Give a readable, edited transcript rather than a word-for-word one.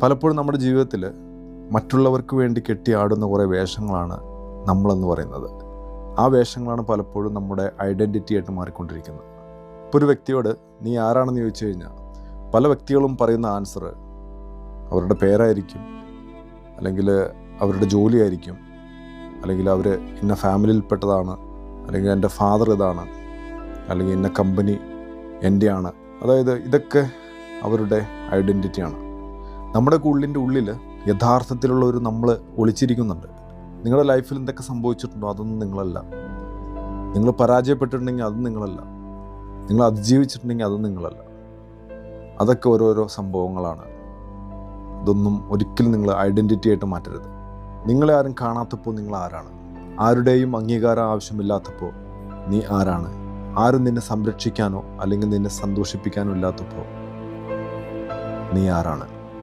പലപ്പോഴും നമ്മുടെ ജീവിതത്തിൽ മറ്റുള്ളവർക്ക് വേണ്ടി കെട്ടിയാടുന്ന കുറേ വേഷങ്ങളാണ് നമ്മളെന്ന് പറയുന്നത്. ആ വേഷങ്ങളാണ് പലപ്പോഴും നമ്മുടെ ഐഡൻറ്റിറ്റി ആയിട്ട് മാറിക്കൊണ്ടിരിക്കുന്നത്. ഇപ്പോൾ ഒരു വ്യക്തിയോട് നീ ആരാണെന്ന് ചോദിച്ചു കഴിഞ്ഞാൽ പല വ്യക്തികളും പറയുന്ന ആൻസർ അവരുടെ പേരായിരിക്കും, അല്ലെങ്കിൽ അവരുടെ ജോലിയായിരിക്കും, അല്ലെങ്കിൽ അവർ ഇന്ന ഫാമിലിയിൽപ്പെട്ടതാണ്, അല്ലെങ്കിൽ എൻ്റെ ഫാദർ ഇതാണ്, അല്ലെങ്കിൽ ഇന്ന കമ്പനി എൻ്റെയാണ്. അതായത് ഇതൊക്കെ അവരുടെ ഐഡൻറ്റിറ്റിയാണ്. നമ്മുടെ ഉള്ളിൽ യഥാർത്ഥത്തിലുള്ള ഒരു നമ്മൾ ഒളിച്ചിരിക്കുന്നുണ്ട്. നിങ്ങളുടെ ലൈഫിൽ എന്തൊക്കെ സംഭവിച്ചിട്ടുണ്ടോ അതൊന്നും നിങ്ങളല്ല. നിങ്ങൾ പരാജയപ്പെട്ടിട്ടുണ്ടെങ്കിൽ അതും നിങ്ങളല്ല. നിങ്ങൾ അതിജീവിച്ചിട്ടുണ്ടെങ്കിൽ അതും നിങ്ങളല്ല. അതൊക്കെ ഓരോരോ സംഭവങ്ങളാണ്. ഇതൊന്നും ഒരിക്കലും നിങ്ങൾ ഐഡൻറ്റിറ്റി ആയിട്ട് മാറ്റരുത്. നിങ്ങളെ ആരും കാണാത്തപ്പോൾ നിങ്ങൾ ആരാണ്? ആരുടെയും അംഗീകാരം ആവശ്യമില്ലാത്തപ്പോൾ നീ ആരാണ്? ആരും നിന്നെ സംരക്ഷിക്കാനോ അല്ലെങ്കിൽ നിന്നെ സന്തോഷിപ്പിക്കാനോ ഇല്ലാത്തപ്പോൾ നീ ആരാണ്?